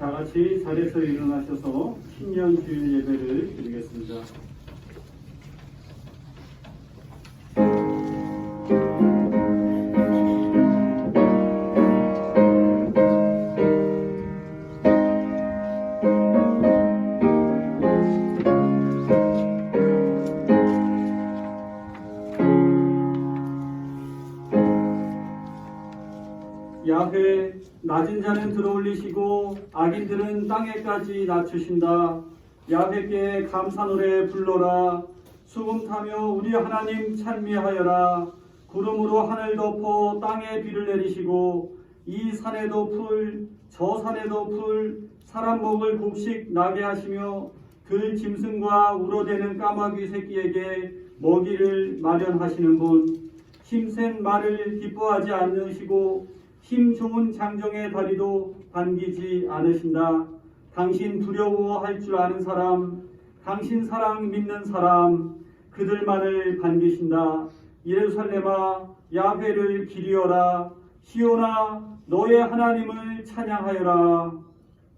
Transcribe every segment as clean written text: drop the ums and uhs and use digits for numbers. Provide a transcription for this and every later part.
다 같이 자리에서 일어나셔서 신년 주일 예배를 드리겠습니다. 야훼, 낮은 자는 들어올리시고 악인들은 땅에까지 낮추신다. 야훼께 감사 노래 불러라. 수금 타며 우리 하나님 찬미하여라. 구름으로 하늘 덮어 땅에 비를 내리시고 이 산에도 풀, 저 산에도 풀, 사람 먹을 곡식 나게 하시며 들 짐승과 우러대는 까마귀 새끼에게 먹이를 마련하시는 분, 힘센 말을 기뻐하지 않으시고 힘 좋은 장정의 다리도 반기지 않으신다. 당신 두려워할 줄 아는 사람, 당신 사랑 믿는 사람, 그들만을 반기신다. 예루살렘아, 야훼를 기리어라. 시온아, 너의 하나님을 찬양하여라.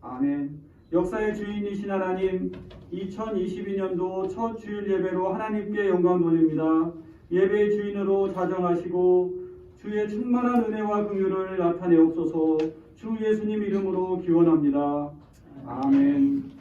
아멘. 역사의 주인이신 하나님, 2022년도 첫 주일 예배로 하나님께 영광 돌립니다. 예배의 주인으로 자정하시고 주의 충만한 은혜와 긍휼을 나타내옵소서. 주 예수님 이름으로 기원합니다. 아멘.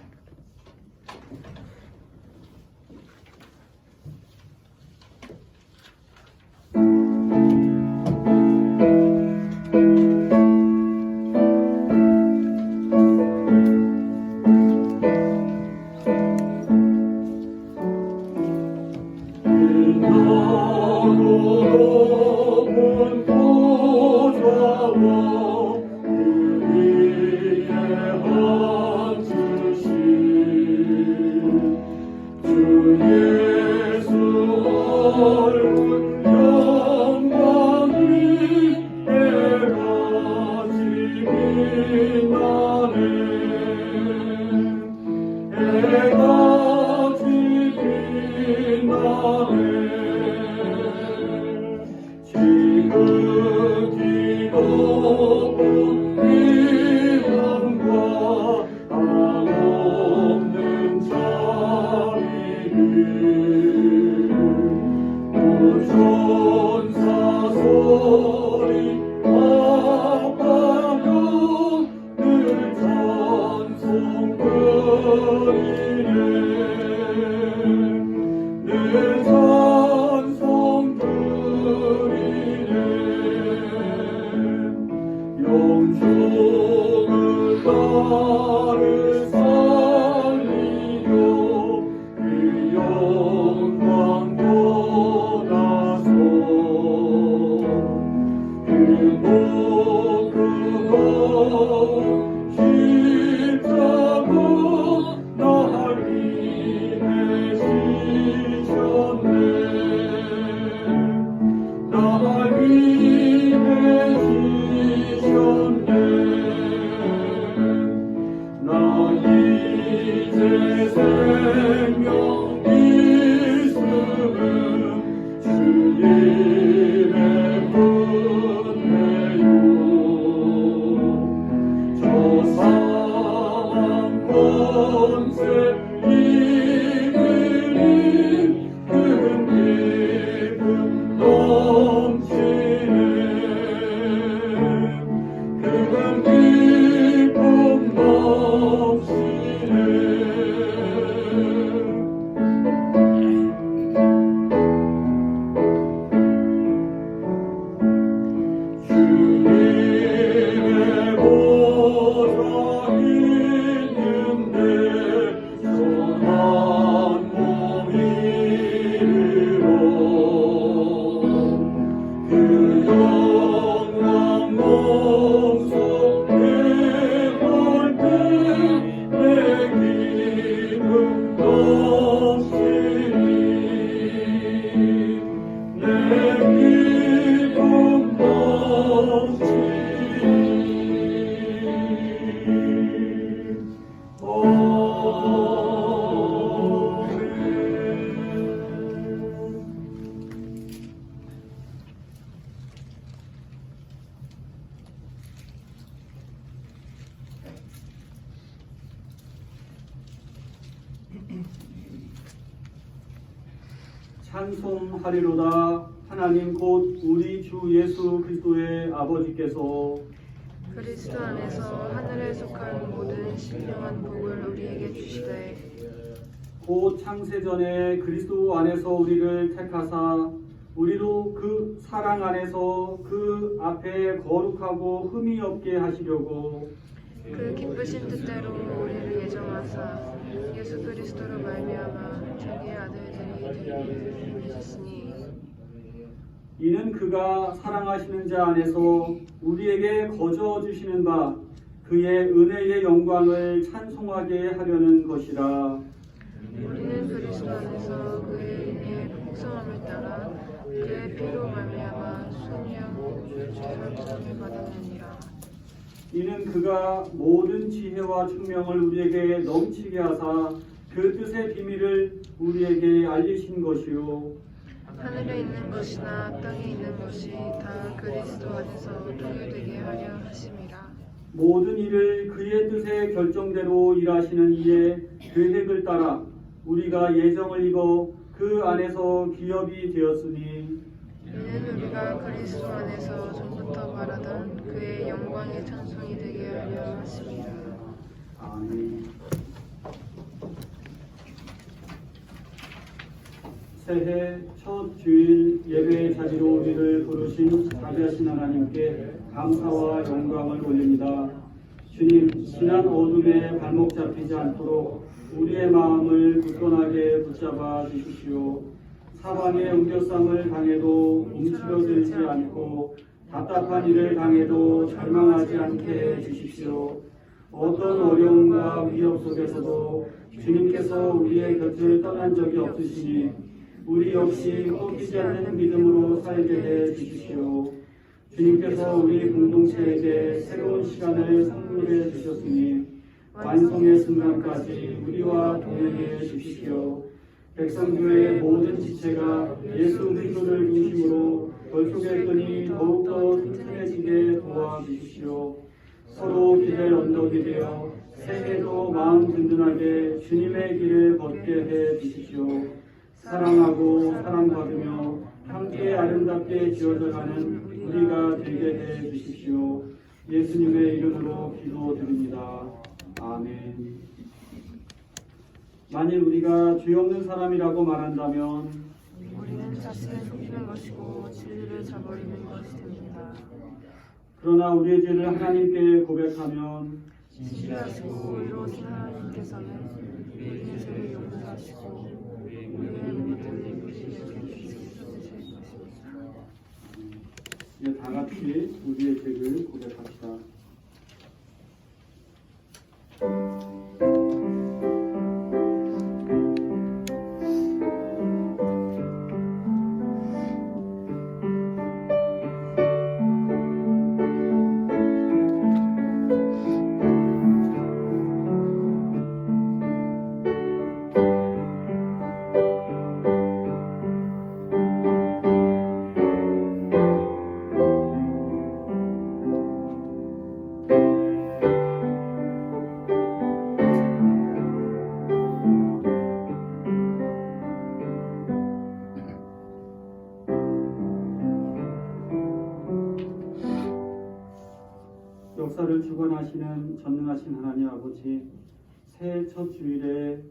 찬송하리로다. 하나님 곧 우리 주 예수 그리스도의 아버지께서 그리스도 안에서 하늘에 속한 모든 신령한 복을 우리에게 주시되 곧 창세전에 그리스도 안에서 우리를 택하사 우리로 그 사랑 안에서 그 앞에 거룩하고 흠이 없게 하시려고 그 기쁘신 뜻대로 우리를 예정하사 예수 그리스도로 말미암아 자기의 아들들이 되기를 하셨으니 이는 그가 사랑하시는 자 안에서 우리에게 거저 주시는 바 그의 은혜의 영광을 찬송하게 하려는 것이라. 우리는 그리스도 안에서 그의 은혜의 풍성함을 따라 그의 피로 말미암아 순영 죄를 받았느니라. 이는 그가 모든 지혜와 총명을 우리에게 넘치게 하사 그 뜻의 비밀을 우리에게 알리신 것이요 하늘에 있는 것이나 땅에 있는 것이 다 그리스도 안에서 통일되게 하려 하심이라. 모든 일을 그의 뜻의 결정대로 일하시는 이의 계획을 따라 우리가 예정을 입어 그 안에서 기업이 되었으니 이는 우리가 그리스도 안에서 전부터 말하던 그의 영광의 찬송이 되게 하려 하심이라. 아멘. 새해 첫 주일 예배 자리로 우리를 부르신 자비하신 하나님께 감사와 영광을 올립니다. 주님, 지난 어둠에 발목 잡히지 않도록 우리의 마음을 굳건하게 붙잡아 주십시오. 사방에 우겨쌈을 당해도 움츠러들지 않고 답답한 일을 당해도 절망하지 않게 해 주십시오. 어떤 어려움과 위협 속에서도 주님께서 우리의 곁을 떠난 적이 없으시니 우리 역시 꺾이지 않는 믿음으로 살게 해 주십시오. 주님께서 우리 공동체에게 새로운 시간을 선물해 주셨으니 완성의 순간까지 우리와 동행해 주십시오. 백성교회의 모든 지체가 예수 그리스도를 중심으로 결속의 끈이 더욱더 튼튼해지게 도와주십시오. 서로 길을 언덕이 되어 새해도 마음 든든하게 주님의 길을 걷게 해 주십시오. 사랑하고 사랑받으며 함께 아름답게 지어져가는 우리가 되게 해 주십시오. 예수님의 이름으로 기도드립니다. 아멘. 만일 우리가 죄 없는 사람이라고 말한다면 우리는 자신을 속이는 것이고 진리를 저버리는 것이 됩니다. 그러나 우리의 죄를 하나님께 고백하면 진실하시고 의로우신 하나님께서는 우리의 죄를 용서하시고 우리의 모든 불의를 씻으실 것입니다. 이제 다 같이 우리의 죄를 고백합시다. 역사를 주관하시는 전능하신 하나님 아버지, 새해 첫 주일에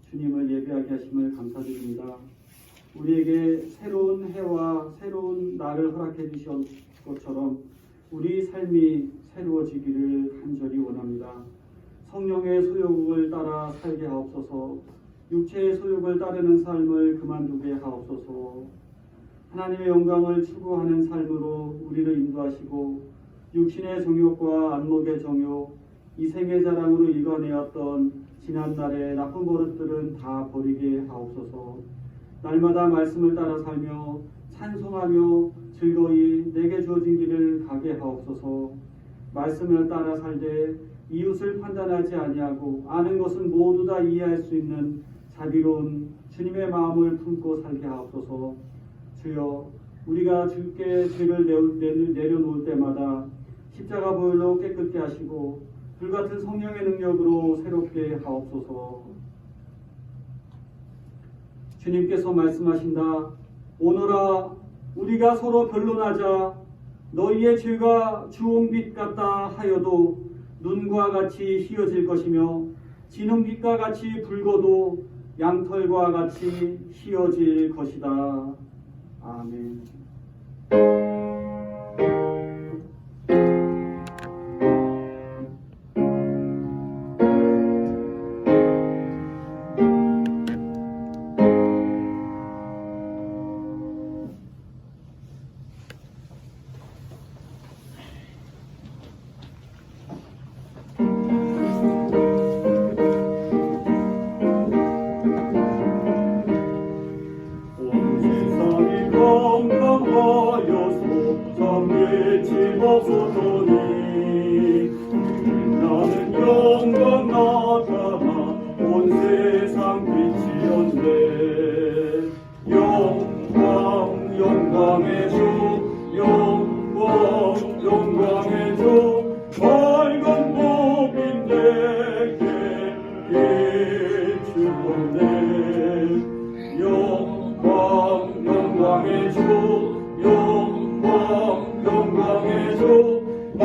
주님을 예배하게 하심을 감사드립니다. 우리에게 새로운 해와 새로운 날을 허락해 주신 것처럼 우리 삶이 새로워지기를 간절히 원합니다. 성령의 소욕을 따라 살게 하옵소서. 육체의 소욕을 따르는 삶을 그만두게 하옵소서. 하나님의 영광을 추구하는 삶으로 우리를 인도하시고 육신의 정욕과 안목의 정욕, 이 생의 자랑으로 일궈내었던 지난날의 나쁜 버릇들은 다 버리게 하옵소서. 날마다 말씀을 따라 살며 찬송하며 즐거이 내게 주어진 길을 가게 하옵소서. 말씀을 따라 살되 이웃을 판단하지 아니하고 아는 것은 모두 다 이해할 수 있는 자비로운 주님의 마음을 품고 살게 하옵소서. 주여, 우리가 주께 죄를 내려놓을 때마다 십자가 보혈로 깨끗게 하시고 불같은 성령의 능력으로 새롭게 하옵소서. 주님께서 말씀하신다. 오너라 우리가 서로 변론하자. 너희의 죄가 주홍빛 같다 하여도 눈과 같이 희어질 것이며 진홍빛과 같이 붉어도 양털과 같이 희어질 것이다. 아멘. 온 세상이 건강하여서 잠들지 없었더니 나는 영광 나타나 온 세상 빛이었네. 영광 영광의 주 영광 영광의 주 밝은 복인 내게 비추었네. 영광 영광의 주 영광 영광의 주 온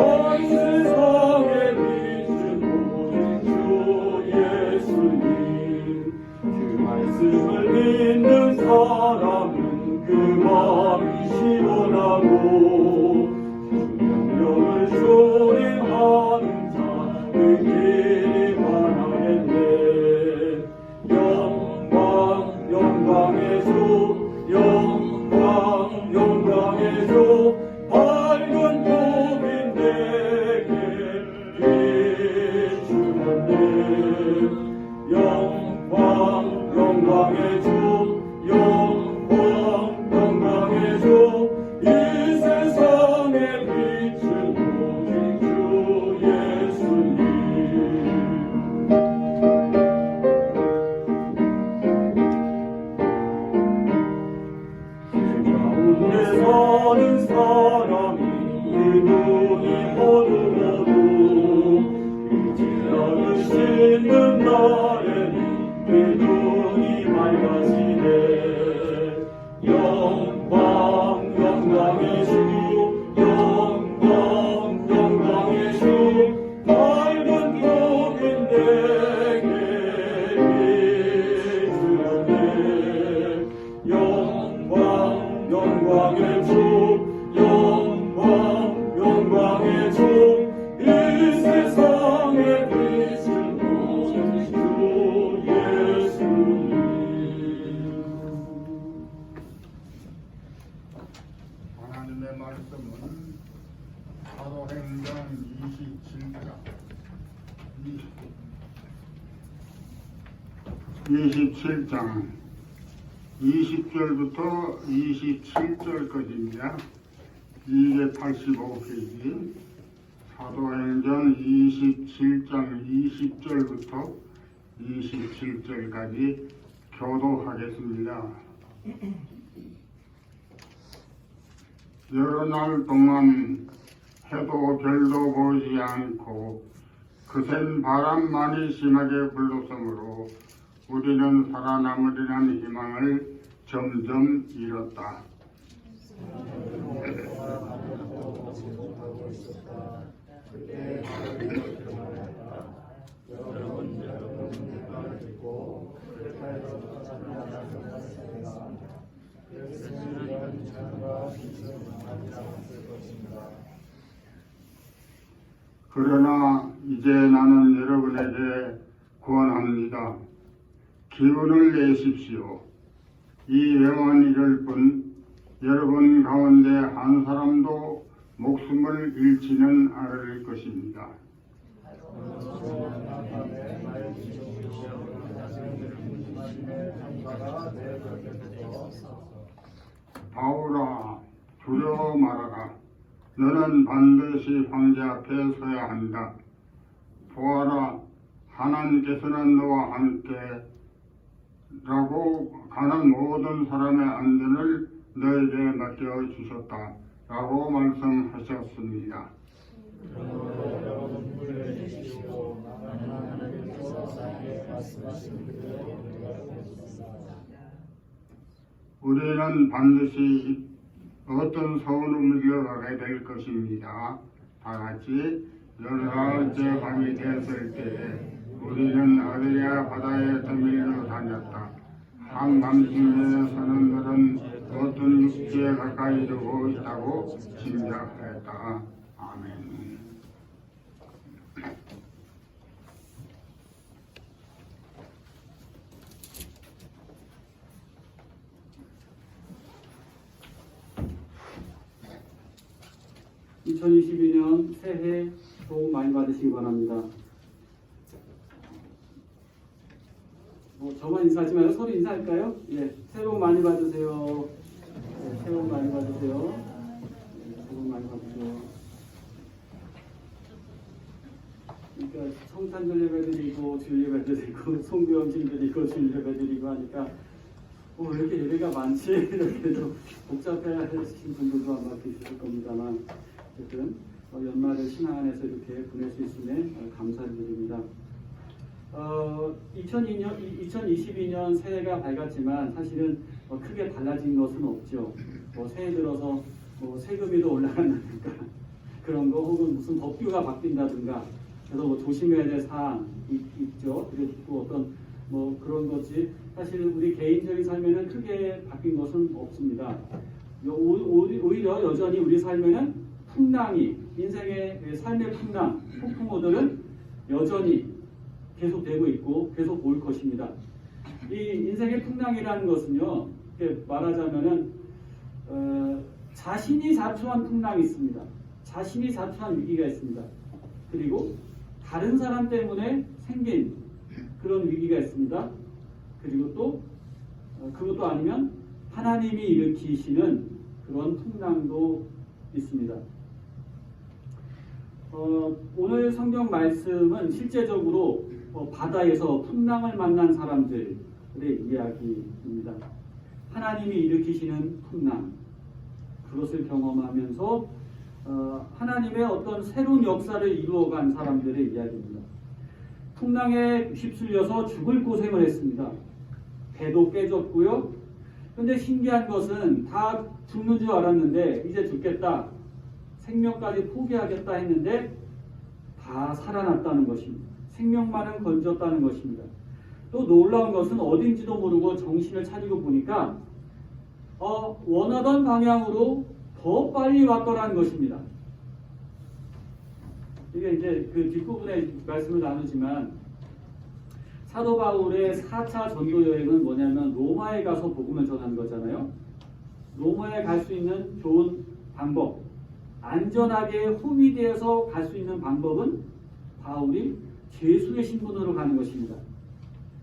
세상에 비춘 오직 주 예수님. 그 말씀을 믿는 사람은 그 마음이 시원하고 주 명령을 순행하는 자 그 길이 환하겠네. 영광 영광의 주 영광 영광의 주 밝은 복인 내게 비추었네. 영광 영광의 주 영광 영광의 주 이 세상에 빛은 오직 주 예수님. 가운데 사는 사람이 그 눈이 어두워도 그 지나를 씻는 날에는 그 눈이 맑아지네. 영광 영광의 주 영광 영광의 주 밝은 복인 내게 비추었네. 영광 영광의 주 영광 영광의 주 이 세상에 빛은 오직 주 예수님. 하나님의 말씀은 사도행전 27장 20절부터 27절까지입니다. 이게 85페이지. 사도행전 27장 20절부터 27절까지 교도하겠습니다. 여러 날 동안 해도 별도 보지 않고 거센 바람만이 심하게 불렀으므로 우리는 살아남으리라는 희망을 점점 잃었다. 그러나 이제 나는 여러분에게 권합니다. 기운을 내십시오. 이 명언 이를 뿐 여러분 가운데 한 사람도 목숨을 잃지는 않을 것입니다. 바울아, 두려워 말아라. 너는 반드시 황제 앞에 서야 한다. 보아라, 하나님께서는 너와 함께 라고 가는 모든 사람의 안전을 너에게 맡겨주셨다 라고 말씀하셨습니다. 우리는 반드시 어떤 서울로 밀려가게 될 것입니다. 다 같이 열흘째 밤이 되었을 때에 우리는 아드리아 바다에 떠밀려 다녔다. 한밤중에 사람들은 어떤 육지에 가까이 이르고 있다고 짐작했다. 아멘. 2022년 새해 복 많이 받으시기 바랍니다. 저만 인사하지 말고 서로 인사할까요? 예, 새해 복 많이 받으세요. 네, 새해 복 많이 받으세요. 네, 새해 복 많이 받으세요. 그러니까 성탄절 예배 드리고 주일 예배 드리고 송구영신 드리고 주일 예배 드리고 하니까 왜 이렇게 예배가 많지? 이렇게 좀 복잡해하신 분들도 아마 계실 겁니다만 어쨌든 연말을 신앙 안에서 이렇게 보낼 수 있음에 감사드립니다. 2022년 새해가 밝았지만 사실은 크게 달라진 것은 없죠. 새해 들어서 세금이 더 올라간다든가 그런 거 혹은 무슨 법규가 바뀐다든가 그래서 조심해야 될 사항 있죠. 그리고 어떤 그런 것이 사실 우리 개인적인 삶에는 크게 바뀐 것은 없습니다. 오히려 여전히 우리 삶에는 풍랑이 인생의 삶의 풍랑, 폭풍우들은 여전히 계속되고 있고 계속 올 것입니다. 이 인생의 풍랑이라는 것은요, 이렇게 말하자면은 자신이 자초한 풍랑이 있습니다. 자신이 자초한 위기가 있습니다. 그리고 다른 사람 때문에 생긴 그런 위기가 있습니다. 그리고 또 그것도 아니면 하나님이 일으키시는 그런 풍랑도 있습니다. 오늘 성경 말씀은 실제적으로 바다에서 풍랑을 만난 사람들의 이야기입니다. 하나님이 일으키시는 풍랑, 그것을 경험하면서 하나님의 어떤 새로운 역사를 이루어간 사람들의 이야기입니다. 풍랑에 휩쓸려서 죽을 고생을 했습니다. 배도 깨졌고요. 근데 신기한 것은 다 죽는 줄 알았는데 이제 죽겠다, 생명까지 포기하겠다 했는데 다 살아났다는 것입니다. 생명만은 건졌다는 것입니다. 또 놀라운 것은 어딘지도 모르고 정신을 차리고 보니까 원하던 방향으로 더 빨리 왔더라는 것입니다. 이게 이제 그 뒷부분에 말씀을 나누지만 사도 바울의 4차 전도 여행은 뭐냐면 로마에 가서 복음을 전하는 거잖아요. 로마에 갈 수 있는 좋은 방법, 안전하게 호위대에서 갈 수 있는 방법은 바울이 죄수의 신분으로 가는 것입니다.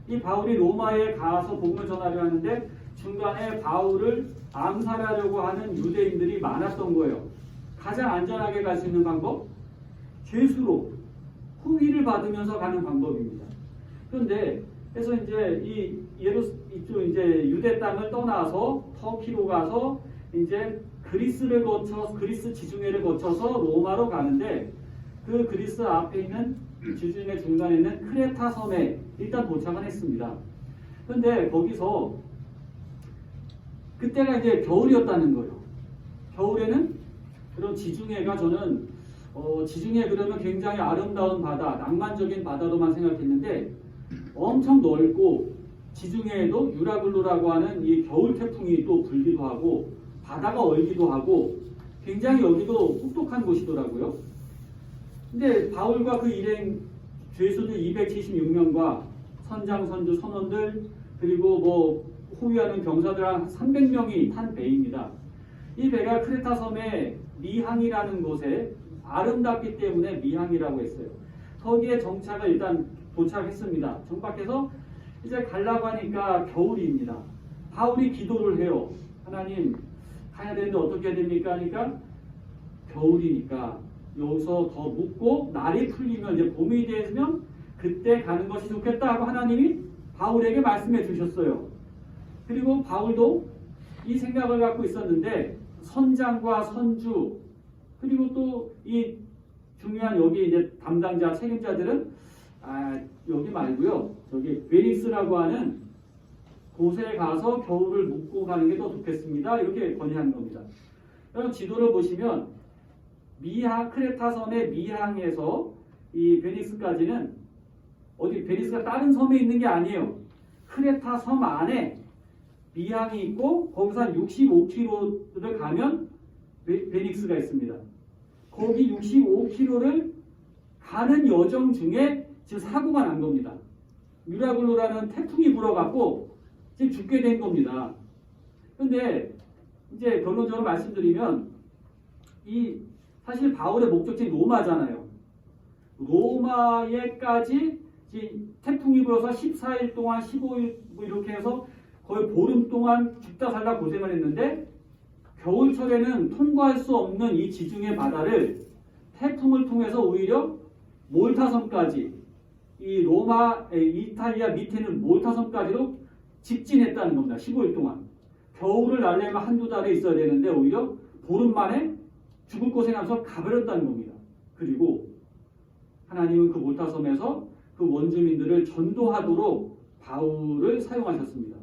이 바울이 로마에 가서 복음을 전하려 하는데 중간에 바울을 암살하려고 하는 유대인들이 많았던 거예요. 가장 안전하게 갈 수 있는 방법, 죄수로 호위를 받으면서 가는 방법입니다. 그런데 그래서 이제 이쪽 이제 유대 땅을 떠나서 터키로 가서 이제 그리스를 거쳐 그리스 지중해를 거쳐서 로마로 가는데 그 그리스 앞에 있는 지중해 중간에 있는 크레타 섬에 일단 도착을 했습니다. 그런데 거기서 그때가 이제 겨울이었다는 거예요. 겨울에는 그런 지중해가 저는 지중해 그러면 굉장히 아름다운 바다, 낭만적인 바다로만 생각했는데 엄청 넓고 지중해에도 유라굴로라고 하는 이 겨울 태풍이 또 불기도 하고 바다가 얼기도 하고 굉장히 여기도 혹독한 곳이더라고요. 근데 바울과 그 일행 죄수들 276명과 선장, 선주, 선원들 그리고 호위하는 병사들 한 300명이 탄 배입니다. 이 배가 크레타 섬의 미항이라는 곳에 아름답기 때문에 미항이라고 했어요. 거기에 정착을 일단 도착했습니다. 정박해서 이제 가려고 하니까 겨울입니다. 바울이 기도를 해요. 하나님 가야 되는데 어떻게 해야 됩니까? 하니까 겨울이니까 여기서 더 묵고 날이 풀리면 이제 봄이 되면 그때 가는 것이 좋겠다 하고 하나님이 바울에게 말씀해 주셨어요. 그리고 바울도 이 생각을 갖고 있었는데 선장과 선주 그리고 또 이 중요한 여기 이제 담당자 책임자들은 여기 말고요. 저기 베닉스라고 하는 곳에 가서 겨울을 묵고 가는 게 더 좋겠습니다. 이렇게 건의하는 겁니다. 여러분 지도를 보시면 크레타 섬의 미항에서 이 베니스까지는 어디 베니스가 다른 섬에 있는 게 아니에요. 크레타 섬 안에 미항이 있고 거기서 한 65km를 가면 베닉스가 있습니다. 거기 65km를 가는 여정 중에 지금 사고가 난 겁니다. 미라글로라는 태풍이 불어갖고 지금 죽게 된 겁니다. 근데 이제 결론적으로 말씀드리면 사실 바울의 목적지는 로마잖아요. 로마에까지 태풍이 불어서 14일 동안 15일 뭐 이렇게 해서 거의 보름 동안 죽다 살다 고생을 했는데 겨울철에는 통과할 수 없는 이 지중해 바다를 태풍을 통해서 오히려 몰타섬까지 이탈리아 밑에는 몰타섬까지로 직진했다는 겁니다. 15일 동안. 겨울을 날려면 한두 달에 있어야 되는데 오히려 보름 만에 죽을 고생하면서 가버렸다는 겁니다. 그리고 하나님은 그 몰타섬에서 그 원주민들을 전도하도록 바울을 사용하셨습니다.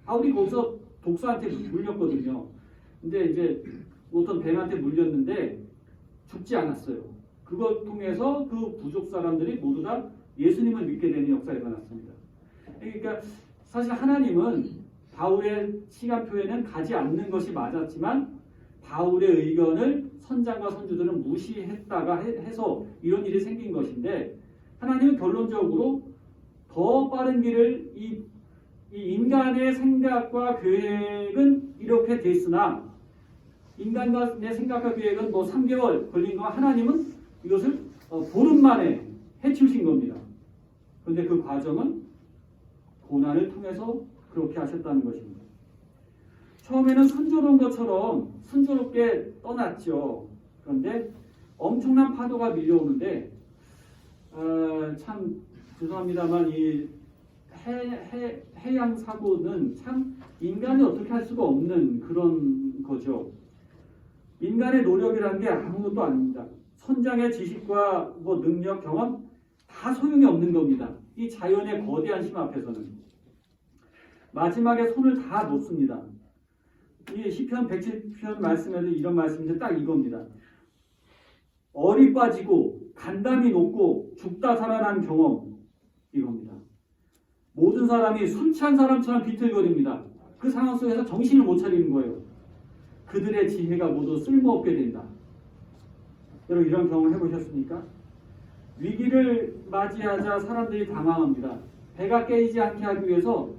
바울이 거기서 독수한테 물렸거든요. 근데 이제 어떤 뱀한테 물렸는데 죽지 않았어요. 그걸 통해서 그 부족 사람들이 모두 다 예수님을 믿게 되는 역사가 일어났습니다. 그러니까 사실 하나님은 바울의 시간표에는 가지 않는 것이 맞았지만 바울의 의견을 선장과 선주들은 무시했다가 해서 이런 일이 생긴 것인데 하나님은 결론적으로 더 빠른 길을 이 인간의 생각과 계획은 이렇게 됐으나 인간의 생각과 계획은 뭐 3개월 걸린 거 하나님은 이것을 보름 만에 해치우신 겁니다. 그런데 그 과정은 고난을 통해서 그렇게 하셨다는 것입니다. 처음에는 순조로운 것처럼 순조롭게 떠났죠. 그런데 엄청난 파도가 밀려오는데 참 죄송합니다만 이 해양 사고는 참 인간이 어떻게 할 수가 없는 그런 거죠. 인간의 노력이라는 게 아무것도 아닙니다. 선장의 지식과 뭐 능력, 경험 다 소용이 없는 겁니다. 이 자연의 거대한 힘 앞에서는 마지막에 손을 다 놓습니다. 이 시편 107편 말씀에도 이런 말씀인데 딱 이겁니다. 얼이 빠지고 간담이 녹고 죽다 살아난 경험 이겁니다. 모든 사람이 술 취한 사람처럼 비틀거립니다. 그 상황 속에서 정신을 못 차리는 거예요. 그들의 지혜가 모두 쓸모없게 된다. 여러분 이런 경험을 해보셨습니까? 위기를 맞이하자 사람들이 당황합니다. 배가 깨지지 않게 하기 위해서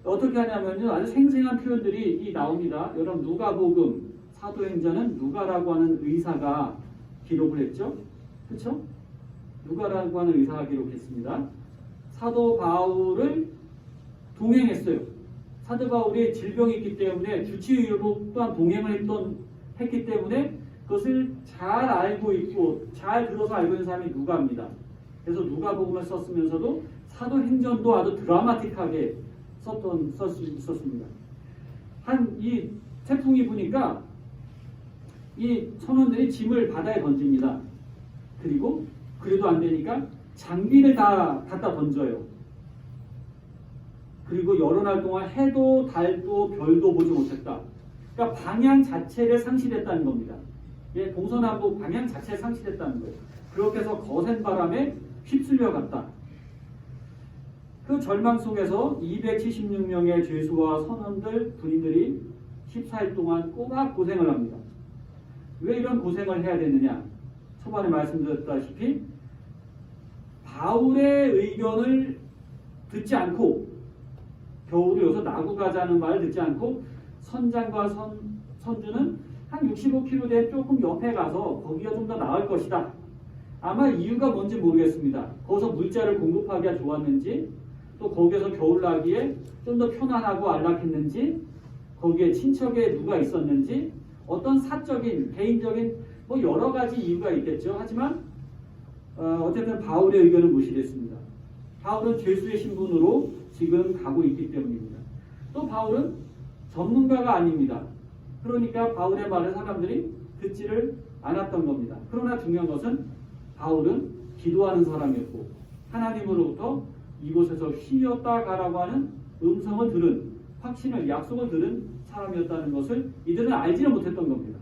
어떻게 하냐면요. 아주 생생한 표현들이 나옵니다. 여러분 누가복음 사도행전은 누가라고 하는 의사가 기록을 했죠. 그렇죠? 누가라고 하는 의사가 기록했습니다. 사도 바울을 동행했어요. 사도 바울이 질병이 있기 때문에 주치의로 또한 동행을 했기 때문에 그것을 잘 알고 있고 잘 들어서 알고 있는 사람이 누가입니다. 그래서 누가복음을 썼으면서도 사도행전도 아주 드라마틱하게 쓸 수 있었습니다. 이 태풍이 부니까 이 선원들이 짐을 바다에 던집니다. 그리고 그래도 안 되니까 장비를 다 갖다 던져요. 그리고 여러 날 동안 해도 달도 별도 보지 못했다. 그러니까 방향 자체를 상실했다는 겁니다. 예, 동서남북 방향 자체를 상실했다는 거예요. 그렇게 해서 거센 바람에 휩쓸려 갔다. 그 절망 속에서 276명의 죄수와 선원들, 군인들이 14일 동안 꼬박 고생을 합니다. 왜 이런 고생을 해야 되느냐? 초반에 말씀드렸다시피 바울의 의견을 듣지 않고 겨울에 여기서 나고 가자는 말을 듣지 않고 선장과 선주는 한 65km 대 조금 옆에 가서 거기가 좀 더 나을 것이다. 아마 이유가 뭔지 모르겠습니다. 거기서 물자를 공급하기가 좋았는지 또 거기에서 겨울나기에 좀 더 편안하고 안락했는지 거기에 친척에 누가 있었는지 어떤 사적인 개인적인 뭐 여러 가지 이유가 있겠죠. 하지만 어쨌든 바울의 의견은 무시됐습니다. 바울은 죄수의 신분으로 지금 가고 있기 때문입니다. 또 바울은 전문가가 아닙니다. 그러니까 바울의 말을 사람들이 듣지를 않았던 겁니다. 그러나 중요한 것은 바울은 기도하는 사람이었고 하나님으로부터 이곳에서 쉬었다 가라고 하는 음성을 들은 확신을, 약속을 들은 사람이었다는 것을 이들은 알지는 못했던 겁니다.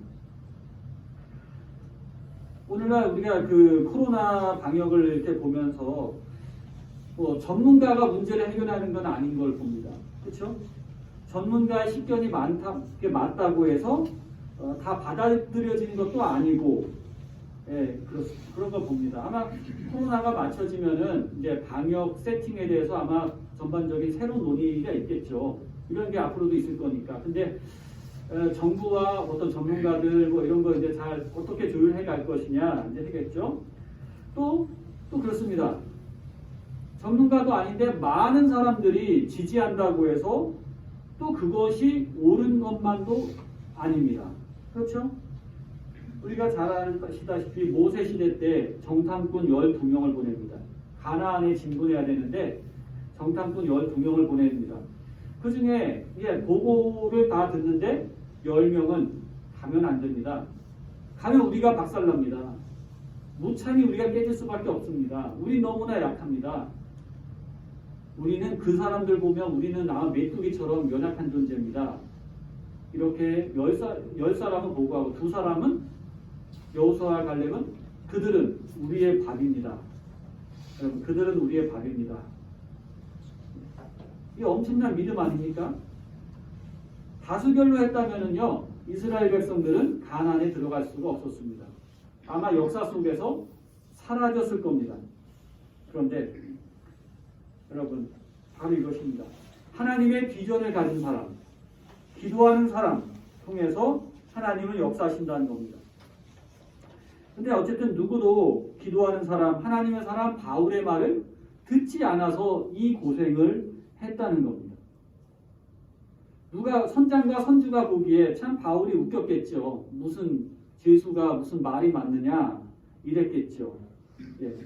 오늘날 우리가 그 코로나 방역을 이렇게 보면서 뭐 전문가가 문제를 해결하는 건 아닌 걸 봅니다. 그렇죠? 전문가의 식견이 맞다고 해서 다 받아들여지는 것도 아니고, 예, 그런 걸 봅니다. 아마 코로나가 맞춰지면은 이제 방역 세팅에 대해서 아마 전반적인 새로운 논의가 있겠죠. 이런 게 앞으로도 있을 거니까. 근데 정부와 어떤 전문가들 뭐 이런 거 이제 잘 어떻게 조율해 갈 것이냐 이제 하겠죠. 또 그렇습니다. 전문가도 아닌데 많은 사람들이 지지한다고 해서 또 그것이 옳은 것만도 아닙니다. 그렇죠? 우리가 잘 아시다시피 모세 시대 때 정탐꾼 12명을 보냅니다. 가나안에 진군해야 되는데 정탐꾼 12명을 보냅니다. 그 중에 보고를 다 듣는데 10명은 가면 안 됩니다. 가면 우리가 박살납니다. 무참히 우리가 깨질 수밖에 없습니다. 우리 너무나 약합니다. 우리는 그 사람들 보면 우리는 메뚜기처럼 연약한 존재입니다. 이렇게 10사람은 보고하고 2사람은 여호수아와 갈렙은 그들은 우리의 밥입니다. 여러분, 그들은 우리의 밥입니다. 이 엄청난 믿음 아닙니까? 다수결로 했다면은요, 이스라엘 백성들은 가나안에 들어갈 수가 없었습니다. 아마 역사 속에서 사라졌을 겁니다. 그런데 여러분, 바로 이것입니다. 하나님의 비전을 가진 사람, 기도하는 사람 통해서 하나님은 역사하신다는 겁니다. 근데 어쨌든 누구도 기도하는 사람, 하나님의 사람 바울의 말을 듣지 않아서 이 고생을 했다는 겁니다. 누가 선장과 선주가 보기에 참 바울이 웃겼겠죠. 무슨 죄수가 무슨 말이 맞느냐 이랬겠죠. 예.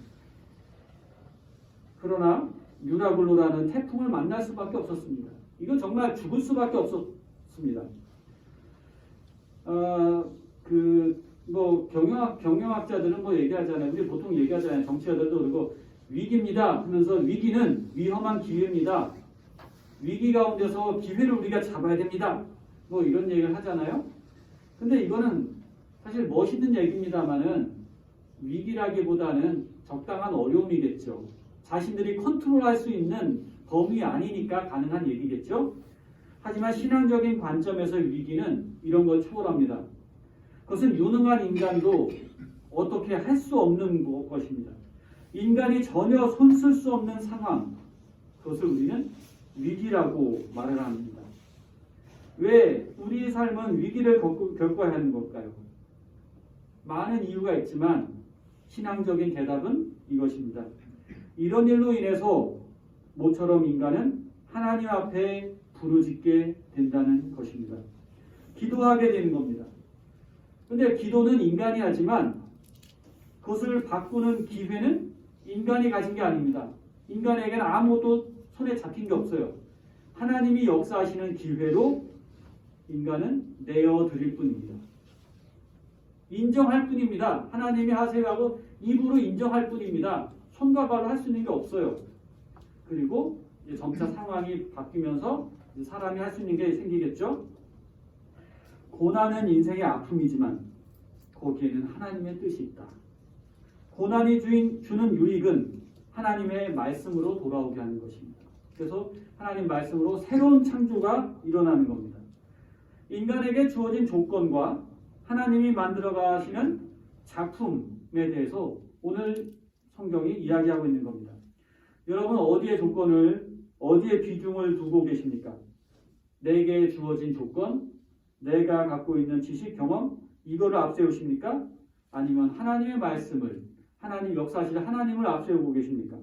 그러나 유라굴로라는 태풍을 만날 수밖에 없었습니다. 이건 정말 죽을 수밖에 없었습니다. 경영학자들은 뭐 얘기하잖아요. 우리 보통 얘기하잖아요. 정치가들도 그러고 위기입니다 하면서 위기는 위험한 기회입니다. 위기 가운데서 기회를 우리가 잡아야 됩니다. 뭐 이런 얘기를 하잖아요. 근데 이거는 사실 멋있는 얘기입니다만은 위기라기보다는 적당한 어려움이겠죠. 자신들이 컨트롤할 수 있는 범위 아니니까 가능한 얘기겠죠. 하지만 신앙적인 관점에서의 위기는 이런 걸 초월합니다. 그것은 유능한 인간도 어떻게 할 수 없는 것입니다. 인간이 전혀 손쓸 수 없는 상황, 그것을 우리는 위기라고 말을 합니다. 왜 우리의 삶은 위기를 겪어야 하는 걸까요? 많은 이유가 있지만 신앙적인 대답은 이것입니다. 이런 일로 인해서 모처럼 인간은 하나님 앞에 부르짖게 된다는 것입니다. 기도하게 되는 겁니다. 근데 기도는 인간이 하지만 그것을 바꾸는 기회는 인간이 가진 게 아닙니다. 인간에게는 아무것도 손에 잡힌 게 없어요. 하나님이 역사하시는 기회로 인간은 내어드릴 뿐입니다. 인정할 뿐입니다. 하나님이 하세요 하고 입으로 인정할 뿐입니다. 손과 발로 할 수 있는 게 없어요. 그리고 이제 점차 상황이 바뀌면서 이제 사람이 할 수 있는 게 생기겠죠. 고난은 인생의 아픔이지만 거기에는 하나님의 뜻이 있다. 고난이 주는 유익은 하나님의 말씀으로 돌아오게 하는 것입니다. 그래서 하나님 말씀으로 새로운 창조가 일어나는 겁니다. 인간에게 주어진 조건과 하나님이 만들어 가시는 작품에 대해서 오늘 성경이 이야기하고 있는 겁니다. 여러분 어디에 비중을 두고 계십니까? 내게 주어진 조건, 내가 갖고 있는 지식, 경험, 이거를 앞세우십니까? 아니면 하나님의 말씀을, 하나님 역사하시는 하나님을 앞세우고 계십니까?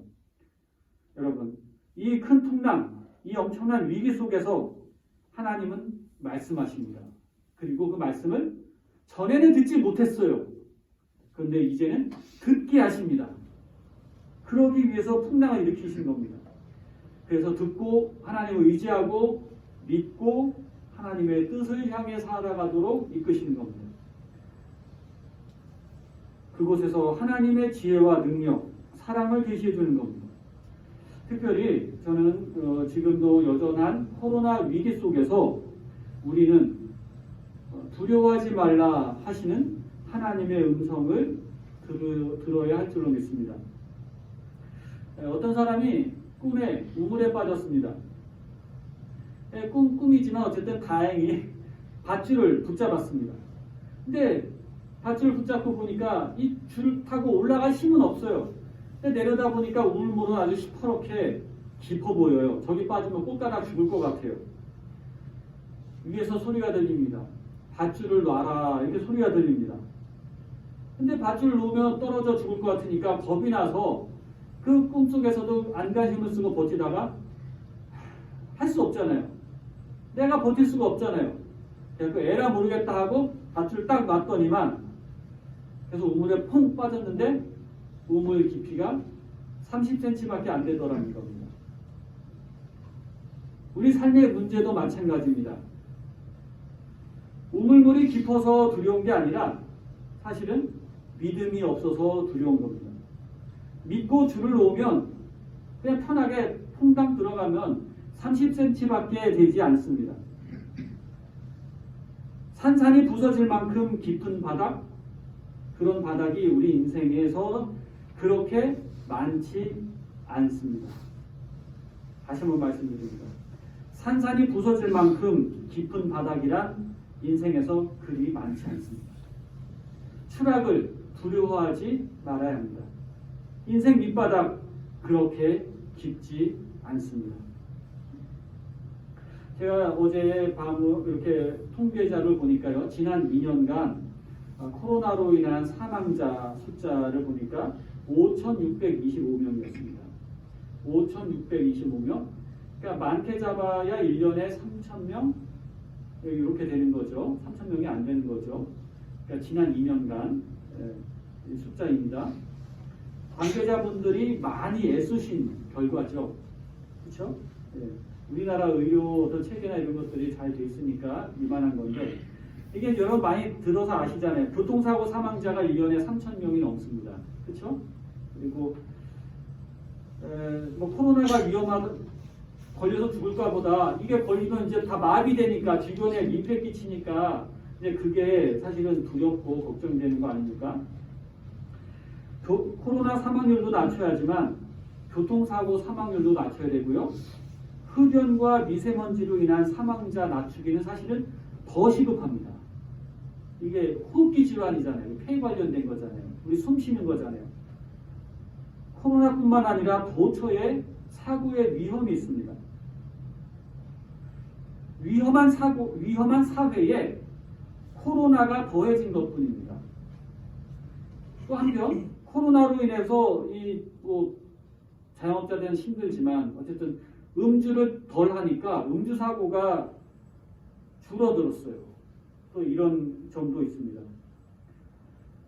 여러분, 이 큰 풍랑, 이 엄청난 위기 속에서 하나님은 말씀하십니다. 그리고 그 말씀을 전에는 듣지 못했어요. 그런데 이제는 듣게 하십니다. 그러기 위해서 풍랑을 일으키신 겁니다. 그래서 듣고 하나님을 의지하고 믿고 하나님의 뜻을 향해 살아가도록 이끄시는 겁니다. 그곳에서 하나님의 지혜와 능력, 사랑을 계시해 주는 겁니다. 특별히 저는 지금도 여전한 코로나 위기 속에서 우리는 두려워하지 말라 하시는 하나님의 음성을 들어야 할 줄로 믿습니다. 어떤 사람이 꿈에 우물에 빠졌습니다. 꿈이지만 어쨌든 다행히 밧줄을 붙잡았습니다. 근데 밧줄을 붙잡고 보니까 이 줄 타고 올라갈 힘은 없어요. 근데 내려다 보니까 우물물은 아주 시퍼렇게 깊어 보여요. 저기 빠지면 꽃가닥 죽을 것 같아요. 위에서 소리가 들립니다. 밧줄을 놔라 이렇게 소리가 들립니다. 근데 밧줄을 놓으면 떨어져 죽을 것 같으니까 겁이 나서 그 꿈속에서도 안간힘을 쓰고 버티다가 할 수 없잖아요. 내가 버틸 수가 없잖아요. 그래서 에라 모르겠다 하고 밧줄을 딱 놨더니만 그래서 우물에 퐁 빠졌는데 우물 깊이가 30cm밖에 안 되더라는 겁니다. 우리 삶의 문제도 마찬가지입니다. 우물물이 깊어서 두려운 게 아니라 사실은 믿음이 없어서 두려운 겁니다. 믿고 줄을 놓으면 그냥 편하게 퐁당 들어가면 30cm밖에 되지 않습니다. 산산이 부서질 만큼 깊은 바닥, 그런 바닥이 우리 인생에서 그렇게 많지 않습니다. 다시 한번 말씀드립니다. 산산이 부서질 만큼 깊은 바닥이란 인생에서 그리 많지 않습니다. 추락을 두려워하지 말아야 합니다. 인생 밑바닥 그렇게 깊지 않습니다. 제가 어제 밤 이렇게 통계자를 보니까요. 지난 2년간 코로나로 인한 사망자 숫자를 보니까 5,625명이었습니다. 5,625명. 그러니까 많게 잡아야 1년에 3,000명 이렇게 되는 거죠. 3,000명이 안 되는 거죠. 그러니까 지난 2년간 숫자입니다. 관계자분들이 많이 애쓰신 결과죠. 그렇죠? 우리나라 의료 어떤 체계나 이런 것들이 잘 돼 있으니까 이만한 건데 이게 여러분 많이 들어서 아시잖아요. 교통사고 사망자가 1년에 3,000명이 넘습니다. 그렇죠? 그리고 뭐 코로나가 걸려서 죽을까 보다 이게 걸리면 이제 다 마비되니까 주변에 민폐 끼치니까 이제 그게 사실은 두렵고 걱정되는 거 아닙니까? 코로나 사망률도 낮춰야지만 교통사고 사망률도 낮춰야 되고요. 흡연과 미세먼지로 인한 사망자 낮추기는 사실은 더 시급합니다. 이게 호흡기 질환이잖아요. 폐 관련된 거잖아요. 우리 숨 쉬는 거잖아요. 코로나뿐만 아니라 도처에 사고의 위험이 있습니다. 위험한 사회에 코로나가 더해진 것뿐입니다. 또 한편 코로나로 인해서 자영업자들은 힘들지만 어쨌든 음주를 덜 하니까 음주 사고가 줄어들었어요. 또 이런 점도 있습니다.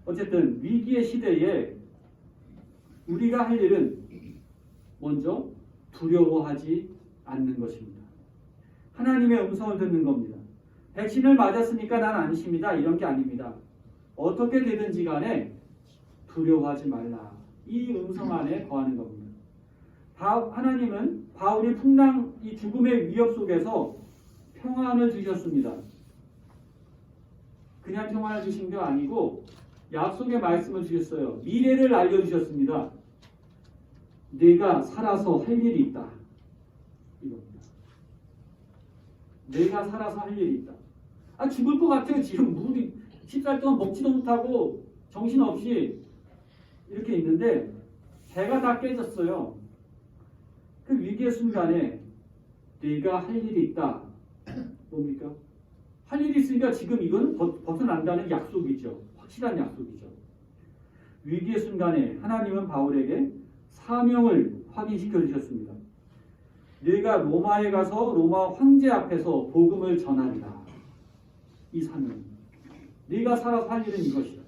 어쨌든 위기의 시대에 우리가 할 일은 먼저 두려워하지 않는 것입니다. 하나님의 음성을 듣는 겁니다. 백신을 맞았으니까 난 안심이다 이런 게 아닙니다. 어떻게 되든지 간에 두려워하지 말라. 이 음성 안에 거하는 겁니다. 하나님은 바울이 풍랑 이 죽음의 위협 속에서 평안을 주셨습니다. 그냥 평안을 주신 게 아니고 약속의 말씀을 주셨어요. 미래를 알려주셨습니다. 내가 살아서 할 일이 있다. 이겁니다. 내가 살아서 할 일이 있다. 죽을 것 같아요. 지금 10달 동안 먹지도 못하고 정신없이 이렇게 있는데 배가 다 깨졌어요. 그 위기의 순간에 내가 할 일이 있다. 뭡니까? 할 일이 있으니까 지금 이건 벗어난다는 약속이죠. 확실한 약속이죠. 위기의 순간에 하나님은 바울에게 사명을 확인시켜 주셨습니다. 네가 로마에 가서 로마 황제 앞에서 복음을 전하리라. 이 사명. 네가 살아서 할 일은 이것이다.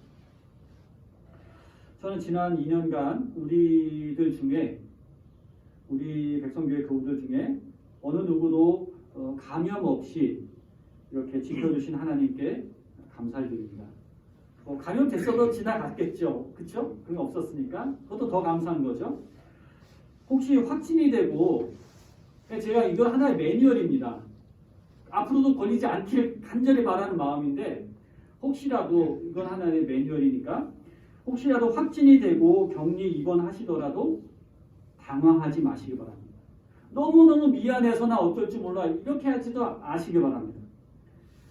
저는 지난 2년간 우리들 중에 우리 백성교회 교우들 중에 어느 누구도 감염 없이 이렇게 지켜주신 하나님께 감사를 드립니다. 감염됐어도 지나갔겠죠. 그렇죠? 그게 없었으니까 그것도 더 감사한 거죠. 혹시 확진이 되고, 제가 이건 하나의 매뉴얼입니다. 앞으로도 걸리지 않길 간절히 바라는 마음인데, 혹시라도 이건 하나의 매뉴얼이니까 혹시라도 확진이 되고 격리 입원하시더라도 당황하지 마시기 바랍니다. 너무너무 미안해서나 어쩔 줄 몰라 이렇게 하지도 아시기 바랍니다.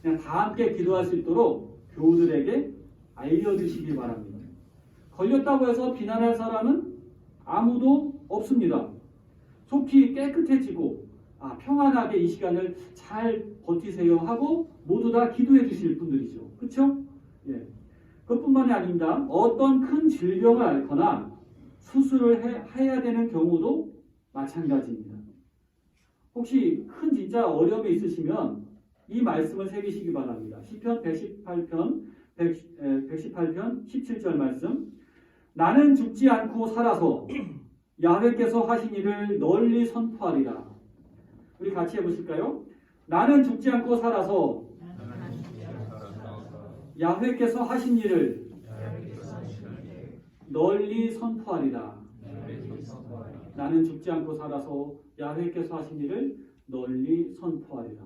그냥 다 함께 기도할 수 있도록 교우들에게 알려주시기 바랍니다. 걸렸다고 해서 비난할 사람은 아무도 없습니다. 속히 깨끗해지고 평안하게 이 시간을 잘 버티세요 하고 모두 다 기도해 주실 분들이죠. 그렇죠? 예. 그것뿐만이 아닙니다. 어떤 큰 질병을 앓거나 수술을 해야 되는 경우도 마찬가지입니다. 혹시 큰 진짜 어려움이 있으시면 이 말씀을 새기시기 바랍니다. 시편 118편 17절 말씀. 나는 죽지 않고 살아서 야훼께서 하신 일을 널리 선포하리라. 우리 같이 해보실까요? 나는 죽지 않고 살아서 야훼께서 하신 일을 널리 선포하리라. 나는 죽지 않고 살아서 야훼께서 하신 일을 널리 선포하리라.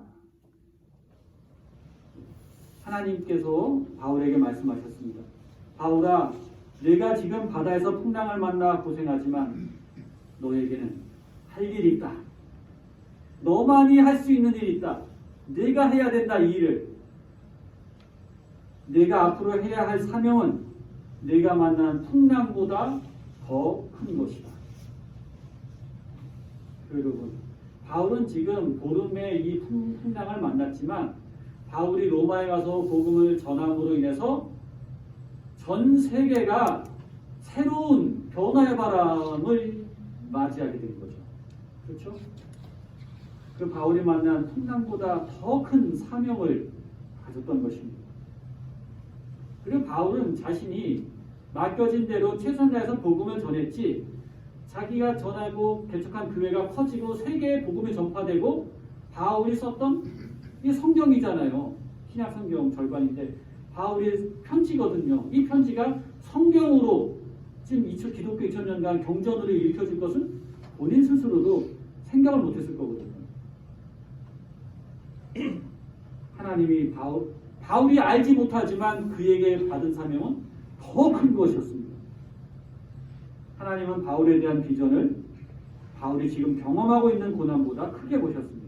하나님께서 바울에게 말씀하셨습니다. 바울아, 내가 지금 바다에서 풍랑을 만나 고생하지만 너에게는 할 일이 있다. 너만이 할 수 있는 일이 있다. 네가 해야 된다. 이 일을. 내가 앞으로 해야 할 사명은 내가 만난 풍랑보다 더 큰 것이다. 여러분, 바울은 지금 보름에 이 풍랑을 만났지만 바울이 로마에 가서 복음을 전함으로 인해서 전 세계가 새로운 변화의 바람을 맞이하게 된 거죠. 그렇죠? 그 바울이 만난 풍랑보다 더 큰 사명을 가졌던 것입니다. 그리고 바울은 자신이 맡겨진 대로 최선을 다해서 복음을 전했지, 자기가 전하고 개척한 교회가 커지고 세계에 복음이 전파되고, 바울이 썼던 이 성경이잖아요. 신약 성경 절반인데 바울의 편지거든요. 이 편지가 성경으로 지금 기독교 2000년간 경전으로 읽혀질 것은 본인 스스로도 생각을 못했을 거거든요. 하나님이 바울이 알지 못하지만 그에게 받은 사명은 더 큰 것이었습니다. 하나님은 바울에 대한 비전을 바울이 지금 경험하고 있는 고난보다 크게 보셨습니다.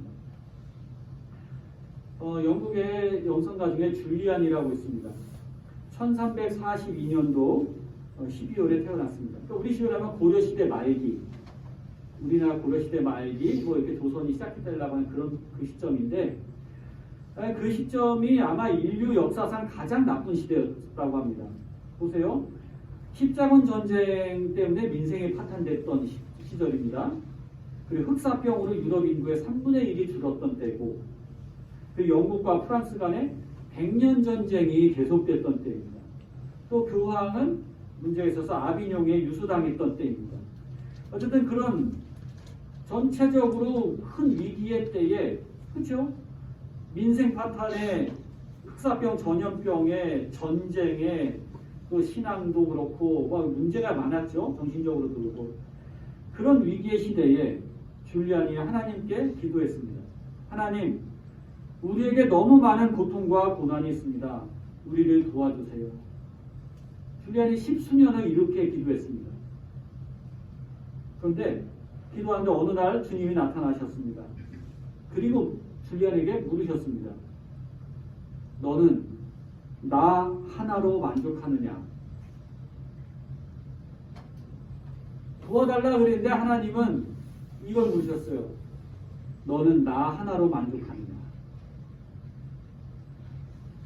영국의 영성가 중에 줄리안이라고 있습니다. 1342년도 12월에 태어났습니다. 그러니까 우리 시대로 하면 고려시대 말기, 우리나라 고려시대 말기, 이렇게 조선이 시작되려고 하는 그 시점인데, 그 시점이 아마 인류 역사상 가장 나쁜 시대였다고 합니다. 보세요. 십자군 전쟁 때문에 민생이 파탄됐던 시절입니다. 그리고 흑사병으로 유럽 인구의 3분의 1이 줄었던 때고, 그리고 영국과 프랑스 간의 100년 전쟁이 계속됐던 때입니다. 또 교황은 문제가 있어서 아비뇽에 유수당했던 때입니다. 어쨌든 그런 전체적으로 큰 위기의 때에, 그렇죠? 민생 파탄에 흑사병, 전염병에, 전쟁에, 또 신앙도 그렇고 문제가 많았죠. 정신적으로도 그렇고. 그런 위기의 시대에 줄리안이 하나님께 기도했습니다. 하나님, 우리에게 너무 많은 고통과 고난이 있습니다. 우리를 도와주세요. 줄리안이 10수년을 이렇게 기도했습니다. 그런데 기도하는데 어느 날 주님이 나타나셨습니다. 그리고 줄리안에게 물으셨습니다. 너는 나 하나로 만족하느냐? 도와달라 그랬는데 하나님은 이걸 물으셨어요. 너는 나 하나로 만족하느냐?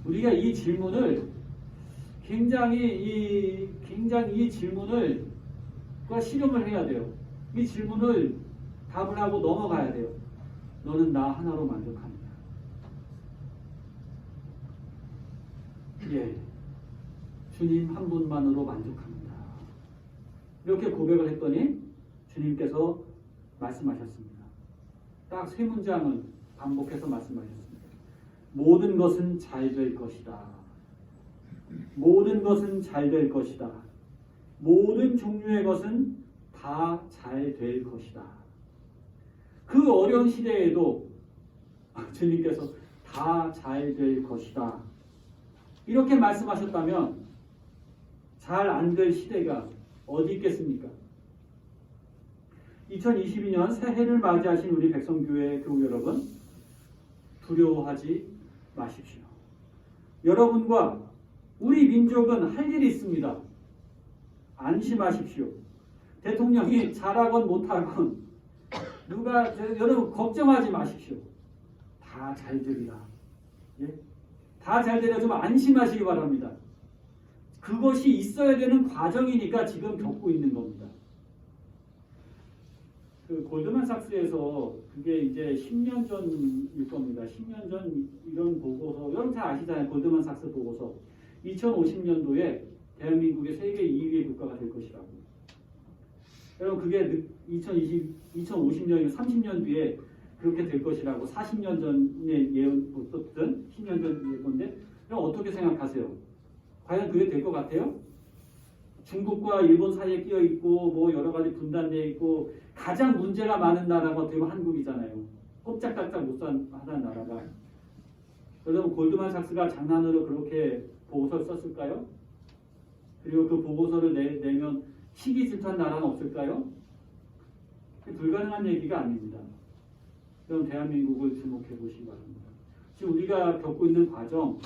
우리가 이 질문을 굉장히 이 질문을 실험을 해야 돼요. 이 질문을 답을 하고 넘어가야 돼요. 너는 나 하나로 만족하느냐? 예, 주님 한 분만으로 만족합니다. 이렇게 고백을 했더니 주님께서 말씀하셨습니다. 딱 3문장을 반복해서 말씀하셨습니다. 모든 것은 잘 될 것이다. 모든 것은 잘 될 것이다. 모든 종류의 것은 다 잘 될 것이다. 그 어려운 시대에도 주님께서 다 잘 될 것이다. 이렇게 말씀하셨다면 잘 안 될 시대가 어디 있겠습니까? 2022년 새해를 맞이하신 우리 백성교회 교우 여러분, 두려워하지 마십시오. 여러분과 우리 민족은 할 일이 있습니다. 안심하십시오. 대통령이 잘하건 못하건 여러분 걱정하지 마십시오. 다 잘 되리라. 예? 다 잘 되리라. 좀 안심하시기 바랍니다. 그것이 있어야 되는 과정이니까 지금 겪고 있는 겁니다. 그 골드만삭스에서 그게 이제 10년 전일 겁니다. 10년 전 이런 보고서, 여러분 잘 아시잖아요. 골드만삭스 보고서. 2050년도에 대한민국의 세계 2위의 국가가 될 것이라고. 여러분 그게 2050년, 30년 뒤에 그렇게 될 것이라고 40년 전에 예언 어떻든 10년 전 예건데, 그럼 어떻게 생각하세요? 과연 그게 될 것 같아요? 중국과 일본 사이에 끼어 있고 뭐 여러 가지 분단되어 있고 가장 문제가 많은 나라가 어떻게 보면 한국이잖아요. 꼼짝달짝 못 하는 나라가. 여러분 골드만삭스가 장난으로 그렇게 보고서를 썼을까요? 그리고 그 보고서를 내면 시기 질투한 나라는 없을까요? 불가능한 얘기가 아닙니다. 그럼 대한민국을 주목해 보시기 바랍니다. 지금 우리가 겪고 있는 과정,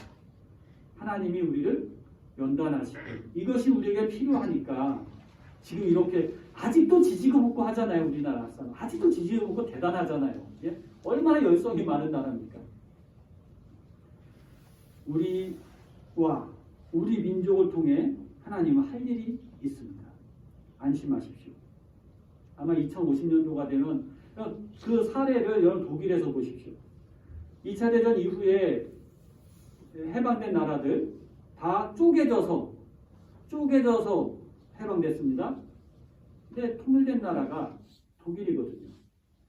하나님이 우리를 연단하시고 이것이 우리에게 필요하니까 지금 이렇게 아직도 지지고 볶고 하잖아요. 우리나라 사람 아직도 지지고 볶고 대단하잖아요. 예? 얼마나 열성이 많은 나라입니까? 우리와 우리 민족을 통해 하나님은 할 일이 있습니다. 안심하십시오. 아마 2050년도가 되면 그 사례를 여러분 독일에서 보십시오. 2차 대전 이후에 해방된 나라들 다 쪼개져서 해방됐습니다. 근데 통일된 나라가 독일이거든요.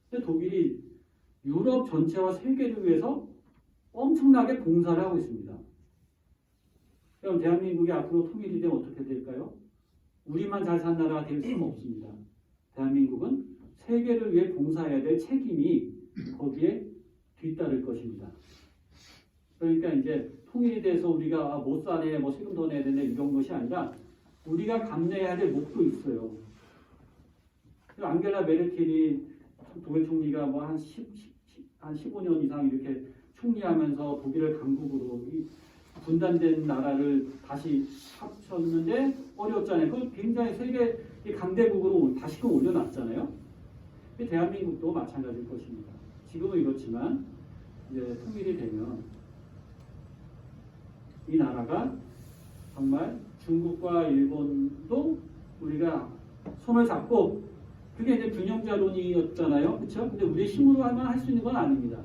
근데 독일이 유럽 전체와 세계를 위해서 엄청나게 봉사를 하고 있습니다. 그럼 대한민국이 앞으로 통일이 되면 어떻게 될까요? 우리만 잘 산 나라가 될 수는 없습니다. 대한민국은 세계를 위해 봉사해야 될 책임이 거기에 뒤따를 것입니다. 그러니까 이제 통일이 돼서 우리가 못 사네, 뭐 세금 더 내야 되네 이런 것이 아니라 우리가 감내해야 될 목도 있어요. 앙겔라 메르켈이 독일 총리가 뭐 한 15년 이상 이렇게 총리하면서 독일을 강국으로 분단된 나라를 다시 합쳤는데 어려웠잖아요. 그걸 굉장히 세계 강대국으로 다시금 올려놨잖아요. 대한민국도 마찬가지일 것입니다. 지금은 이렇지만 이제 통일이 되면 이 나라가 정말 중국과 일본도 우리가 손을 잡고 그게 이제 균형자론이었잖아요. 그렇죠? 근데 우리 힘으로만 할 수 있는 건 아닙니다.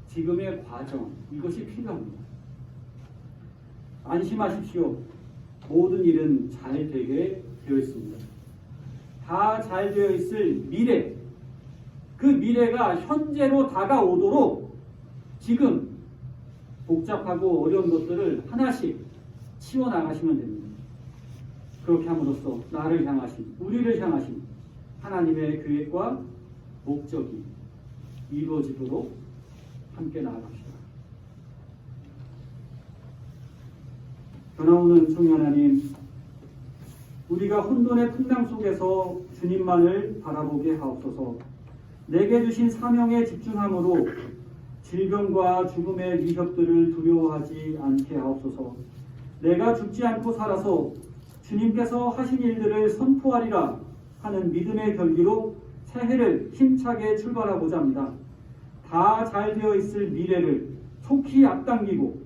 지금의 과정 이것이 필요합니다. 안심하십시오. 모든 일은 잘 되게 되어 있습니다. 다 잘 되어 있을 미래, 그 미래가 현재로 다가오도록 지금 복잡하고 어려운 것들을 하나씩 치워나가시면 됩니다. 그렇게 함으로써 나를 향하신, 우리를 향하신 하나님의 계획과 목적이 이루어지도록 함께 나아갑시다. 변화오는 총리 하나님, 우리가 혼돈의 풍랑 속에서 주님만을 바라보게 하옵소서. 내게 주신 사명에 집중함으로 질병과 죽음의 위협들을 두려워하지 않게 하옵소서. 내가 죽지 않고 살아서 주님께서 하신 일들을 선포하리라 하는 믿음의 결기로 새해를 힘차게 출발하고자 합니다. 다 잘 되어 있을 미래를 속히 앞당기고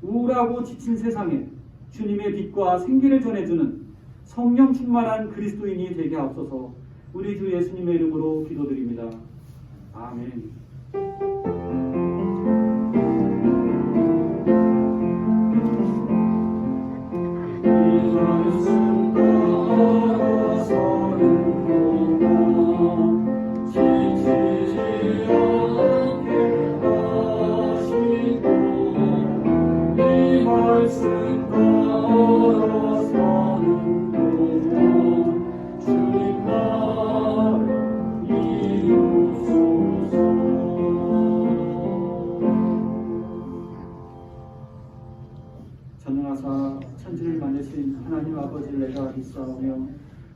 우울하고 지친 세상에 주님의 빛과 생기를 전해주는 성령 충만한 그리스도인이 되게 하옵소서. 우리 주 예수님의 이름으로 기도드립니다. 아멘. 말씀 따라 사는 것 되신 하나님 아버지를 내가 믿사오며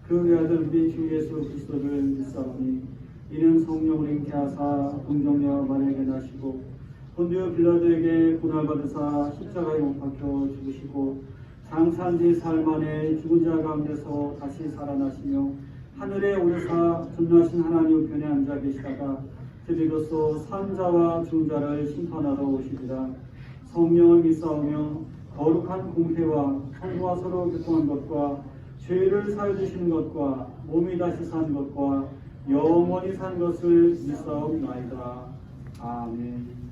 그 외아들 우리 주 예수 그리스도를 믿사오니 이는 성령을 잉태하사 동정녀 마리아에게 나시고 본디오 빌라도에게 고난받으사 십자가에 못 박혀 죽으시고 장사한 지 사흘 만에 죽은 자 가운데서 다시 살아나시며 하늘에 오르사 전능하신 하나님 우편에 앉아 계시다가 드디어서 산자와 죽은 자를 심판하러 오시리라. 성령을 믿사오며 거룩한 공회와 성도와 서로 교통한 것과 죄를 사여 주시는 것과 몸이 다시 산 것과 영원히 산 것을 믿사옵나이다. 아멘.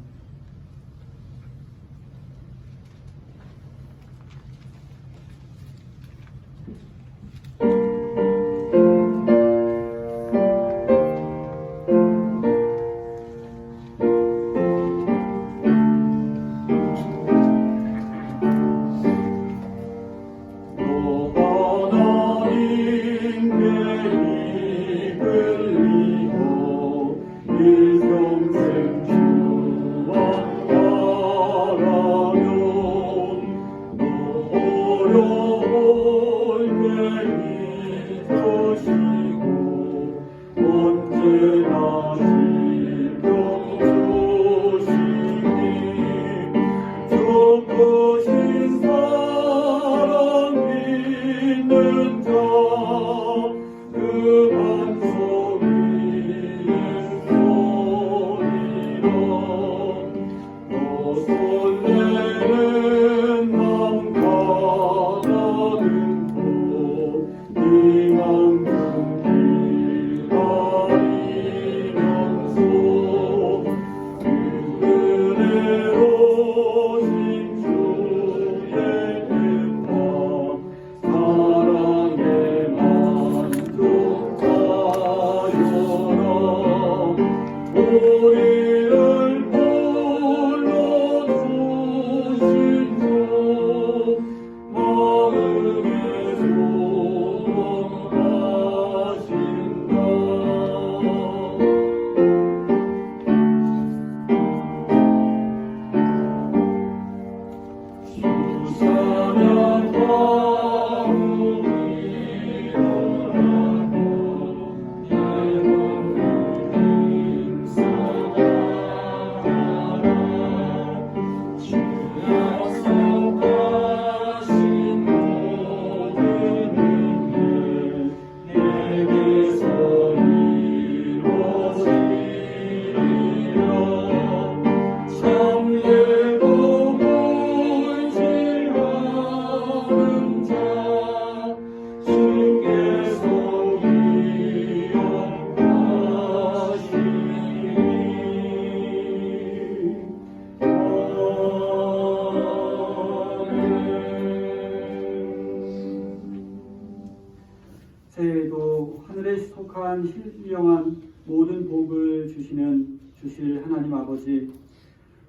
새해에도 하늘에 속한 신령한 모든 복을 주실 하나님 아버지,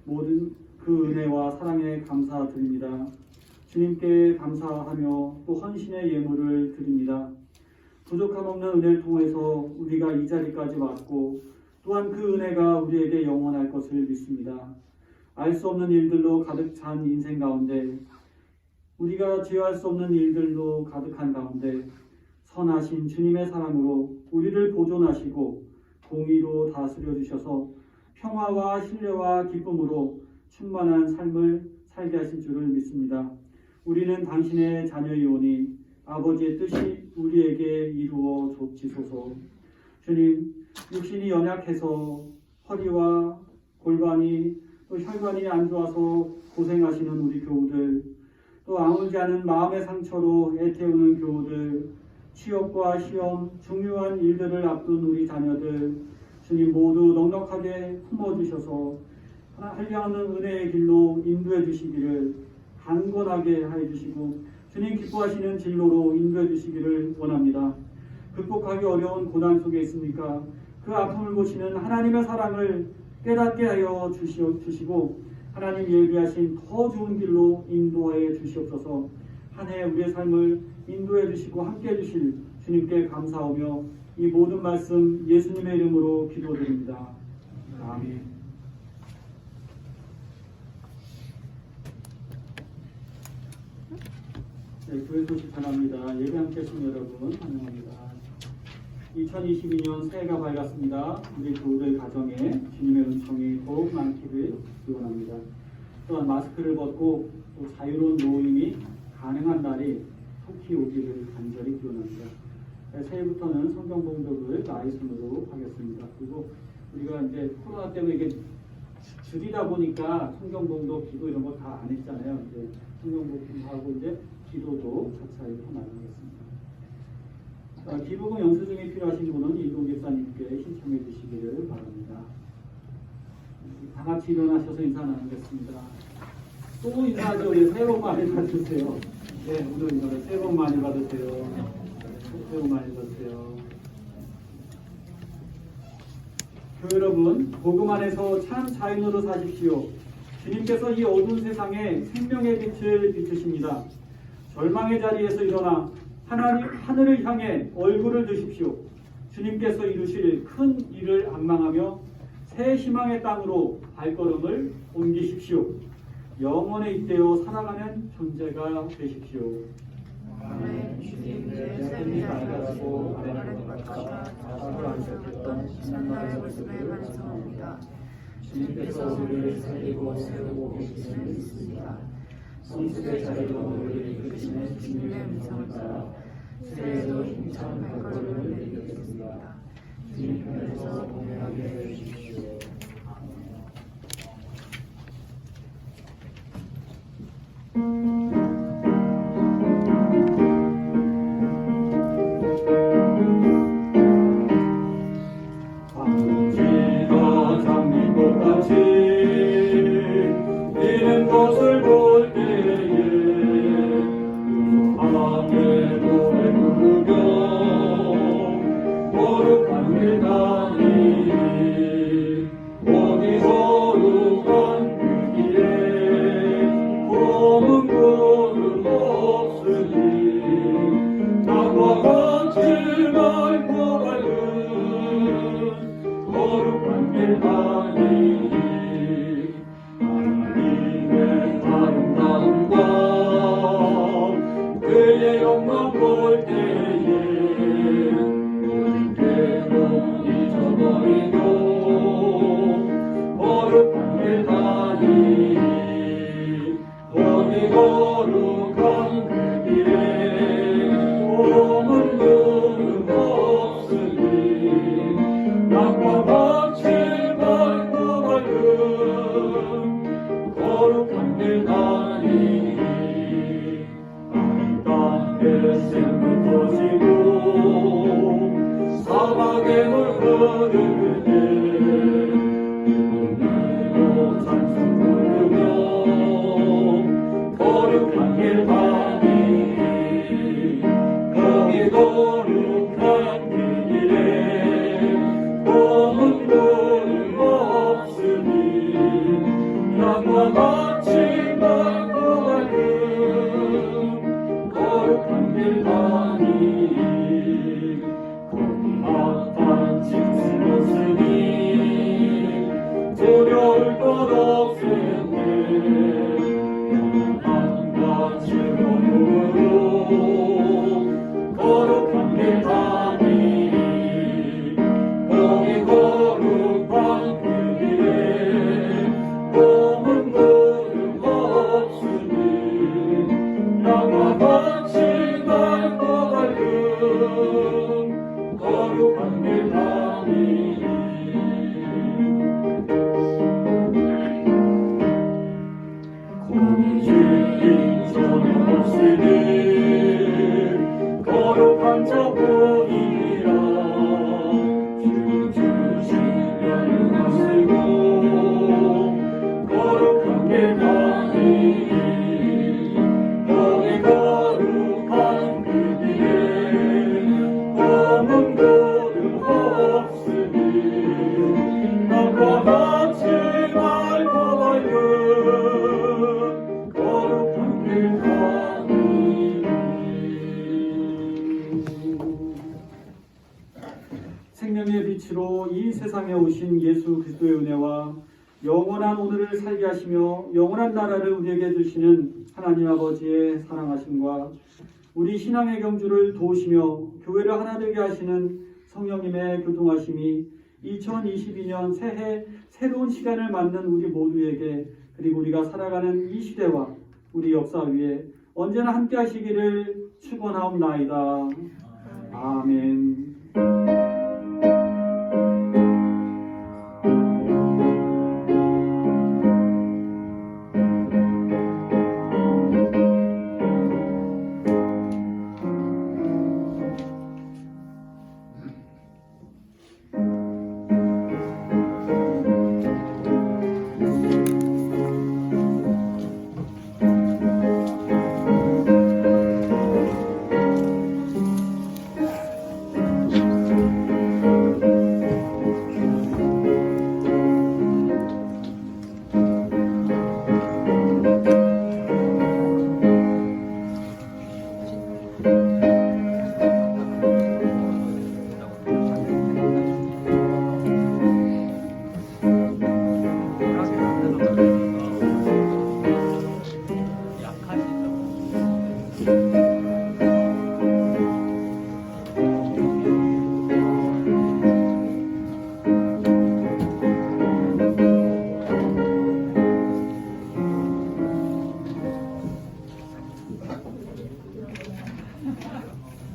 모든 그 은혜와 사랑에 감사드립니다. 주님께 감사하며 또 헌신의 예물을 드립니다. 부족함 없는 은혜를 통해서 우리가 이 자리까지 왔고 또한 그 은혜가 우리에게 영원할 것을 믿습니다. 알 수 없는 일들로 가득 찬 인생 가운데, 우리가 제어할 수 없는 일들로 가득한 가운데 선하신 주님의 사랑으로 우리를 보존하시고 공의로 다스려 주셔서 평화와 신뢰와 기쁨으로 충만한 삶을 살게 하실 줄을 믿습니다. 우리는 당신의 자녀이오니 아버지의 뜻이 우리에게 이루어 좁지소서. 주님, 육신이 연약해서 허리와 골반이 또 혈관이 안 좋아서 고생하시는 우리 교우들, 또 아물지 않은 마음의 상처로 애태우는 교우들, 취업과 시험, 중요한 일들을 앞둔 우리 자녀들, 주님 모두 넉넉하게 품어주셔서 한량없는 은혜의 길로 인도해 주시기를 강건하게 하여 주시고 주님 기뻐하시는 진로로 인도해 주시기를 원합니다. 극복하기 어려운 고난 속에 있습니까? 그 아픔을 보시는 하나님의 사랑을 깨닫게 하여 주시고 하나님 예비하신 더 좋은 길로 인도하여 주시옵소서. 한 해 우리의 삶을 인도해 주시고 함께 해 주실 주님께 감사하며 이 모든 말씀 예수님의 이름으로 기도드립니다. 아멘. 네, 교회 소식 전합니다. 예배 함께 하신 여러분 환영합니다. 2022년 새해가 밝았습니다. 우리 교우들 가정에 주님의 은총이 더욱 많기를 기원합니다. 또한 마스크를 벗고 또 자유로운 모임이 가능한 날이 속히 오기를 간절히 기원합니다. 네, 새해부터는 성경 봉독을 라이브로 하겠습니다. 그리고 우리가 이제 코로나 때문에 이게 줄이다 보니까 성경 봉독, 기도 이런 거 다 안 했잖아요. 이제 성경 봉독하고 이제 기도도 차차히 나누겠습니다. 기도금 영수증이 필요하신 분은 이동 집사님께 신청해 주시기를 바랍니다. 다 같이 일어나셔서 인사 나누겠습니다. 또 인사하죠. 예, 새해 복 많이 받으세요. 네, 오늘 인사 새해 복 많이 받으세요. 새해 복 많이 받으세요. 교회 여러분, 복음 안에서 참 자연으로 사십시오. 주님께서 이 어두운 세상에 생명의 빛을 비추십니다. 절망의 자리에서 일어나 하늘을 향해 얼굴을 드십시오. 주님께서 이루실 큰 일을 암망하며 새 희망의 땅으로 발걸음을 옮기십시오. 영원에 잇대어 살아가는 존재가 되십시오. 아멘. 주님 내 삶이 밝아지고 아래는 바깥과 다시를 안쓰셨던 지난날의 모습을 반성합니다. 주님께서 우리를 살리고 세우고 계시는 믿습니다. 성숙의 자리로 우리를 이끄시는 주님의 음성을 따라 새해에도 힘찬 발걸음을 내리겠습니다. 주님께서 동행하게 해주십시오. 지가 장미꽃같이 피는 것을 볼 때에 하늘의 노래 부르며 거룩한 길 가니 어디 거룩한 그 길에 검은 구름 없으니 땅과 같이 맑고 밝은 거룩한 길 가니 하나님의 아름다움과 그의 영광 볼 때에 모든 괴로움 잊어버리고 거룩한 길 가니 어디 거룩한 그 길에 검은 구름 없으니 땅과 같이 밝고 밝은 거룩한 길 가니 땅에 샘물 터지고 사막에 물 흐르는데 눈으로 찬송 부르며 거룩한 길 가니 거기 거룩한 그 길에 검은 구름 없으니 땅과 같이 밝고 밝은 거룩한 길 가니 거기 악한 짐승 없으니 두려울 것 없으네 평안과 즐거움으로 거룩한 길 가니 거기 거룩한 그 길에 검은 구름 없으니 땅과 같이 밝고 밝은 거룩한 길 가니 거기 죄인 전혀 없으니 거룩한 자뿐이라 주 주신 연유가 쓰고 거룩한 길 가니 거기 거룩한 그 길에 검은 구름 없으니 땅과 같이 밝고 밝은 거룩한 길 가니 생명의 빛으로 이 세상에 오신 예수 그리스도의 은혜와 영원한 오늘을 살게 하시며 영원한 나라를 우리에게 주시는 하나님 아버지의 사랑하심과 우리 신앙의 경주를 도우시며 교회를 하나 되게 하시는 성령님의 교통하심이 2022년 새해 새로운 시간을 맞는 우리 모두에게 그리고 우리가 살아가는 이 시대와 우리 역사 위에 언제나 함께 하시기를 축원하옵나이다. 아멘.